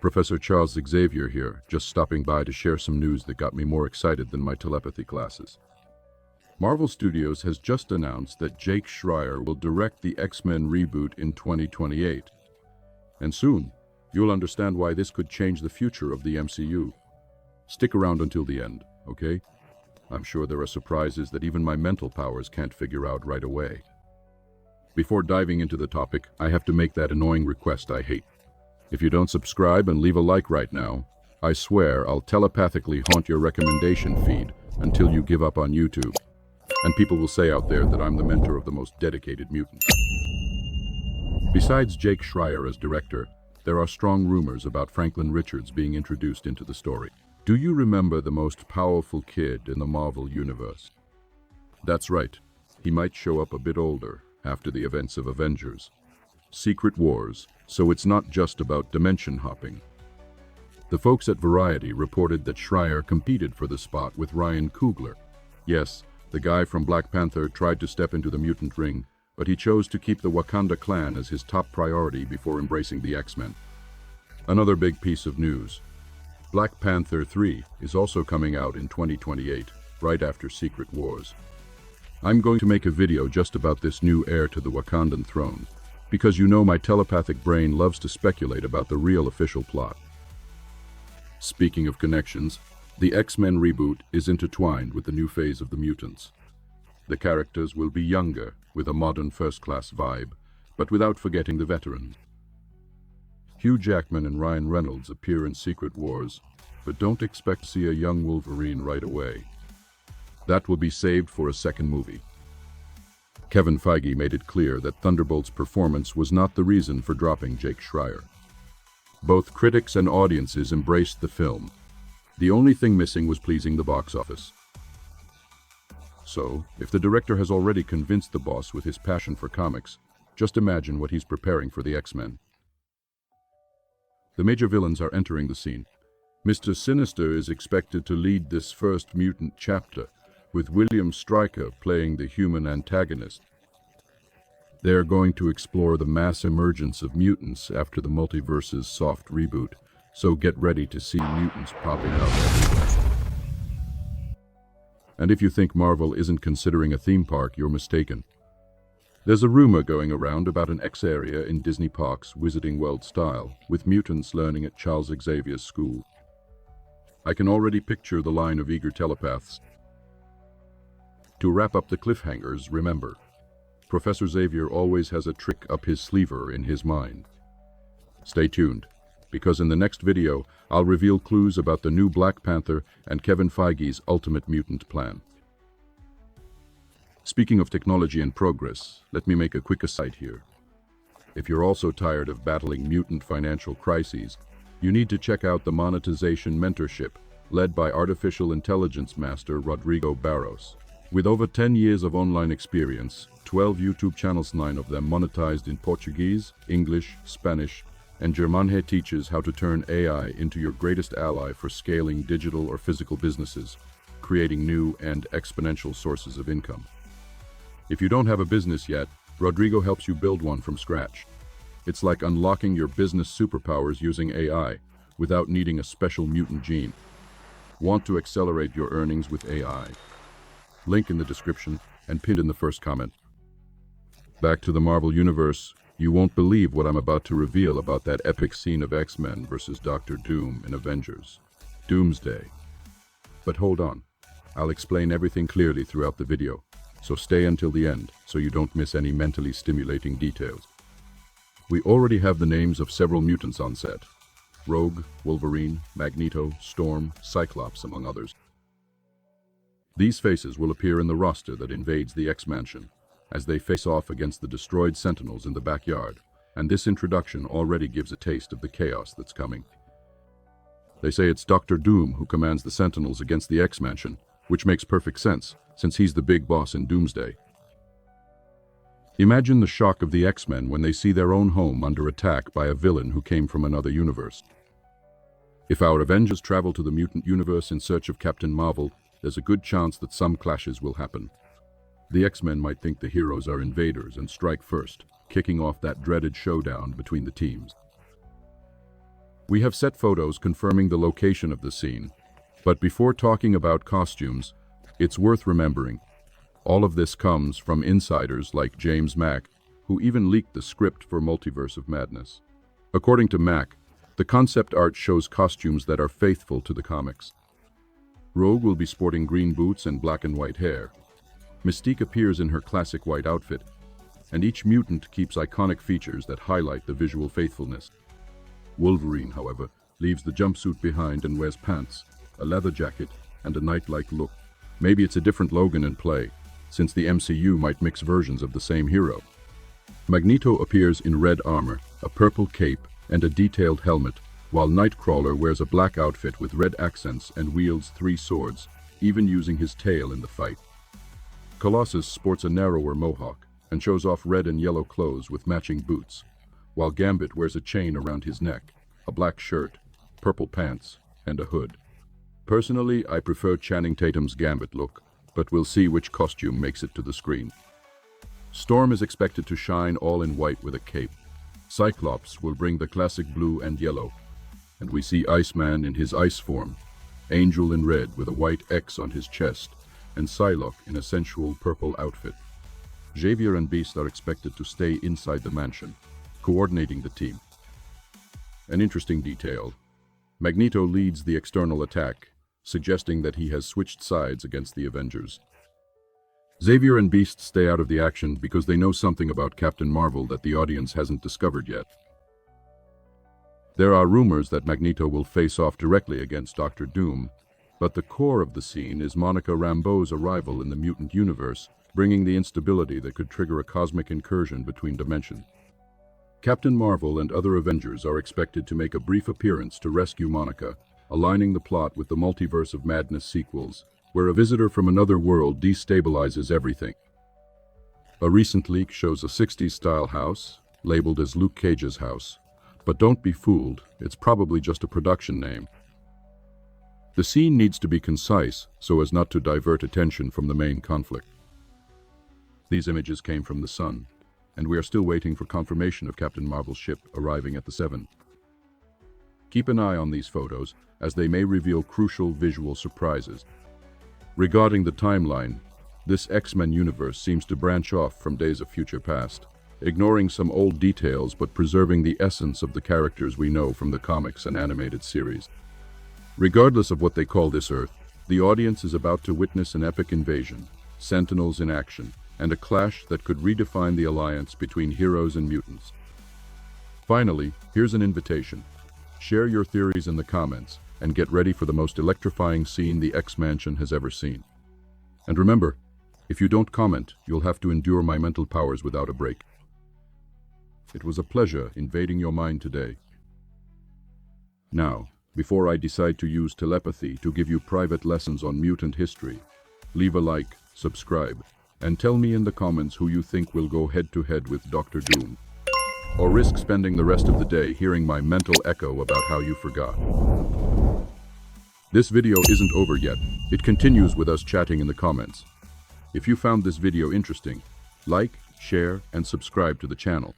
Professor Charles Xavier here, just stopping by to share some news that got me more excited than my telepathy classes. Marvel Studios has just announced that Jake Schreier will direct the X-Men reboot in 2028. And soon, you'll understand why this could change the future of the MCU. Stick around until the end, okay? I'm sure there are surprises that even my mental powers can't figure out right away. Before diving into the topic, I have to make that annoying request I hate. If you don't subscribe and leave a like right now, I swear I'll telepathically haunt your recommendation feed until you give up on YouTube. And people will say out there that I'm the mentor of the most dedicated mutants. Besides Jake Schreier as director, there are strong rumors about Franklin Richards being introduced into the story. Do you remember the most powerful kid in the Marvel Universe? That's right, he might show up a bit older after the events of Avengers. Secret Wars, so it's not just about dimension hopping. The folks at Variety reported that Schreier competed for the spot with Ryan Coogler. Yes, the guy from Black Panther tried to step into the mutant ring, but he chose to keep the Wakanda clan as his top priority before embracing the X-Men. Another big piece of news. Black Panther 3 is also coming out in 2028, right after Secret Wars. I'm going to make a video just about this new heir to the Wakandan throne, because you know my telepathic brain loves to speculate about the real official plot. Speaking of connections, the X-Men reboot is intertwined with the new phase of the mutants. The characters will be younger, with a modern first-class vibe, but without forgetting the veterans. Hugh Jackman and Ryan Reynolds appear in Secret Wars, but don't expect to see a young Wolverine right away. That will be saved for a second movie. Kevin Feige made it clear that Thunderbolt's performance was not the reason for dropping Jake Schreier. Both critics and audiences embraced the film. The only thing missing was pleasing the box office. So, if the director has already convinced the boss with his passion for comics, just imagine what he's preparing for the X-Men. The major villains are entering the scene. Mr. Sinister is expected to lead this first mutant chapter, with William Stryker playing the human antagonist. They are going to explore the mass emergence of mutants after the multiverse's soft reboot, so get ready to see mutants popping up everywhere. And if you think Marvel isn't considering a theme park, you're mistaken. There's a rumor going around about an X area in Disney Parks Wizarding World style, with mutants learning at Charles Xavier's school. I can already picture the line of eager telepaths. To wrap up the cliffhangers, remember, Professor Xavier always has a trick up his sleever in his mind. Stay tuned, because in the next video, I'll reveal clues about the new Black Panther and Kevin Feige's ultimate mutant plan. Speaking of technology and progress, let me make a quick aside here. If you're also tired of battling mutant financial crises, you need to check out the monetization mentorship led by artificial intelligence master Rodrigo Barros. With over 10 years of online experience, 12 YouTube channels, 9 of them monetized in Portuguese, English, Spanish, and German, he teaches how to turn AI into your greatest ally for scaling digital or physical businesses, creating new and exponential sources of income. If you don't have a business yet, Rodrigo helps you build one from scratch. It's like unlocking your business superpowers using AI without needing a special mutant gene. Want to accelerate your earnings with AI? Link in the description and pinned in the first comment. Back to the Marvel Universe, you won't believe what I'm about to reveal about that epic scene of X-Men versus Dr. Doom in Avengers. Doomsday. But hold on, I'll explain everything clearly throughout the video, so stay until the end so you don't miss any mentally stimulating details. We already have the names of several mutants on set. Rogue, Wolverine, Magneto, Storm, Cyclops, among others. These faces will appear in the roster that invades the X-Mansion, as they face off against the destroyed Sentinels in the backyard, and this introduction already gives a taste of the chaos that's coming. They say it's Dr. Doom who commands the Sentinels against the X-Mansion, which makes perfect sense, since he's the big boss in Doomsday. Imagine the shock of the X-Men when they see their own home under attack by a villain who came from another universe. If our Avengers travel to the mutant universe in search of Captain Marvel, there's a good chance that some clashes will happen. The X-Men might think the heroes are invaders and strike first, kicking off that dreaded showdown between the teams. We have set photos confirming the location of the scene, but before talking about costumes, it's worth remembering, all of this comes from insiders like James Mack, who even leaked the script for Multiverse of Madness. According to Mack, the concept art shows costumes that are faithful to the comics. Rogue will be sporting green boots and black and white hair. Mystique appears in her classic white outfit, and each mutant keeps iconic features that highlight the visual faithfulness. Wolverine, however, leaves the jumpsuit behind and wears pants, a leather jacket, and a knight-like look. Maybe it's a different Logan in play, since the MCU might mix versions of the same hero. Magneto appears in red armor, a purple cape, and a detailed helmet, while Nightcrawler wears a black outfit with red accents and wields 3 swords, even using his tail in the fight. Colossus sports a narrower mohawk and shows off red and yellow clothes with matching boots, while Gambit wears a chain around his neck, a black shirt, purple pants, and a hood. Personally, I prefer Channing Tatum's Gambit look, but we'll see which costume makes it to the screen. Storm is expected to shine all in white with a cape. Cyclops will bring the classic blue and yellow, and we see Iceman in his ice form, Angel in red with a white X on his chest, and Psylocke in a sensual purple outfit. Xavier and Beast are expected to stay inside the mansion, coordinating the team. An interesting detail: Magneto leads the external attack, suggesting that he has switched sides against the Avengers. Xavier and Beast stay out of the action because they know something about Captain Marvel that the audience hasn't discovered yet. There are rumors that Magneto will face off directly against Dr. Doom, but the core of the scene is Monica Rambeau's arrival in the mutant universe, bringing the instability that could trigger a cosmic incursion between dimensions. Captain Marvel and other Avengers are expected to make a brief appearance to rescue Monica, aligning the plot with the Multiverse of Madness sequels, where a visitor from another world destabilizes everything. A recent leak shows a 60s-style house, labeled as Luke Cage's house, but don't be fooled, it's probably just a production name. The scene needs to be concise so as not to divert attention from the main conflict. These images came from the Sun, and we are still waiting for confirmation of Captain Marvel's ship arriving at the Seven. Keep an eye on these photos, as they may reveal crucial visual surprises. Regarding the timeline, this X-Men universe seems to branch off from Days of Future Past, ignoring some old details but preserving the essence of the characters we know from the comics and animated series. Regardless of what they call this Earth, the audience is about to witness an epic invasion, Sentinels in action, and a clash that could redefine the alliance between heroes and mutants. Finally, here's an invitation. Share your theories in the comments, and get ready for the most electrifying scene the X-Mansion has ever seen. And remember, if you don't comment, you'll have to endure my mental powers without a break. It was a pleasure invading your mind today. Now, before I decide to use telepathy to give you private lessons on mutant history, leave a like, subscribe, and tell me in the comments who you think will go head-to-head with Dr. Doom, or risk spending the rest of the day hearing my mental echo about how you forgot. This video isn't over yet. It continues with us chatting in the comments. If you found this video interesting, like, share, and subscribe to the channel.